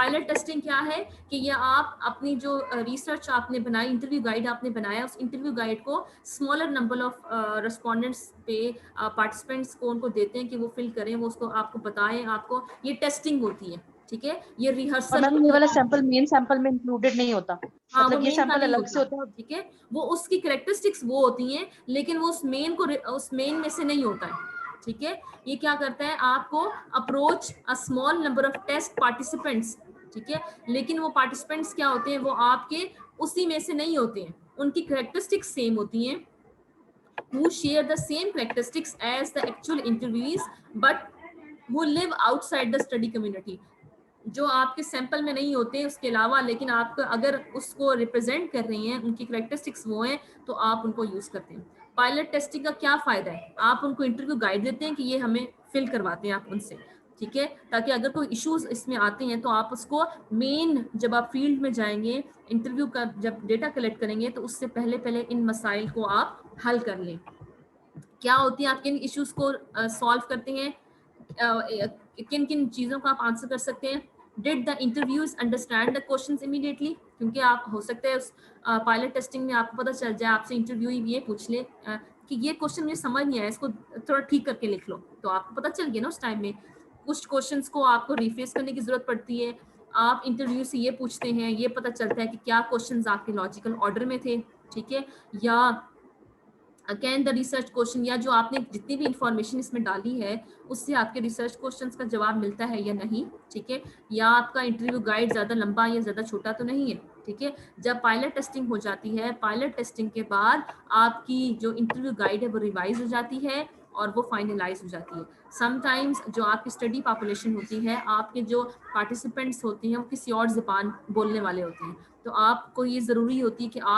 Pilot testing क्या है कि ये आप अपनी जो रिसर्च आपने बनाई, इंटरव्यू गाइड आपने बनाया, उस इंटरव्यू गाइड को स्मॉलर नंबर ऑफ रिस्पोंडेंट्स पे पार्टिसिपेंट्स को उनको देते हैं कि वो फिल करें, वो उसको आपको बताएं, आपको ये टेस्टिंग होती है, ठीक है, ये और रिहर्सल मैम ये होती वाला है। सैंपल मेन सैंपल में इंक्लूडेड नहीं होता, हाँ, वो मतलब ये मेन का सैंपल नहीं अलग से होता, होता है। ठीक है, वो उसकी करेक्टरिस्टिक्स वो होती हैं, लेकिन वो उस मेन में से नहीं होता है, ठीक है। ये क्या करता है, आपको approach a small number of test participants, ठीक है, लेकिन वो पार्टिसिपेंट्स क्या होते हैं, वो आपके उसी में से नहीं होते हैं, उनकी करेक्टरिस्टिक्स सेम होती हैं, who share the same characteristics as the actual interviewees but who live outside the study community, जो आपके सैंपल में नहीं होते उसके अलावा, लेकिन आप अगर उसको रिप्रेजेंट कर रही हैं, उनकी करेक्टरिस्टिक्स वो हैं, तो आप उनको यूज करते हैं। पायलट टेस्टिंग का क्या फायदा है, आप उनको इंटरव्यू गाइड देते हैं कि ये हमें फिल करवाते हैं आप उनसे, ठीक है, ताकि अगर कोई इश्यूज इसमें आते हैं तो आप उसको मेन, जब आप फील्ड में जाएंगे इंटरव्यू का जब डेटा कलेक्ट करेंगे, तो उससे पहले पहले इन मसाइल को आप हल कर लें। क्या होती है, आप किन इश्यूज को सॉल्व करते हैं, किन किन चीज़ों का आप आंसर कर सकते हैं। Did the interviews understand the questions immediately, क्योंकि आप हो सकता है उस पायलट टेस्टिंग में आपको पता चल जाए, आपसे इंटरव्यू ये पूछ ले कि ये क्वेश्चन मुझे समझ नहीं आया, इसको थोड़ा ठीक करके लिख लो, तो आपको पता चल गया ना उस टाइम में। कुछ क्वेश्चंस को आपको रिफ्रेश करने की जरूरत पड़ती है, आप इंटरव्यू से ये पूछते हैं, ये पता चलता है कि क्या क्वेश्चंस आपके लॉजिकल ऑर्डर में थे, ठीक है, या अगेन द रिसर्च क्वेश्चन, या जो आपने जितनी भी इंफॉर्मेशन इसमें डाली है उससे आपके रिसर्च क्वेश्चंस का जवाब मिलता है या नहीं, ठीक है, या आपका इंटरव्यू गाइड ज़्यादा लंबा या ज़्यादा छोटा तो नहीं है, ठीक है। जब पायलट टेस्टिंग हो जाती है, पायलट टेस्टिंग के बाद आपकी जो इंटरव्यू गाइड है वो रिवाइज हो जाती है और वो फाइनलाइज हो जाती है। समटाइम्स जो आपकी स्टडी पॉपुलेशन होती है, आपके जो पार्टिसिपेंट्स होते हैं वो किसी और ज़बान बोलने वाले होते हैं, तो आपको ये ज़रूरी होती है कि आप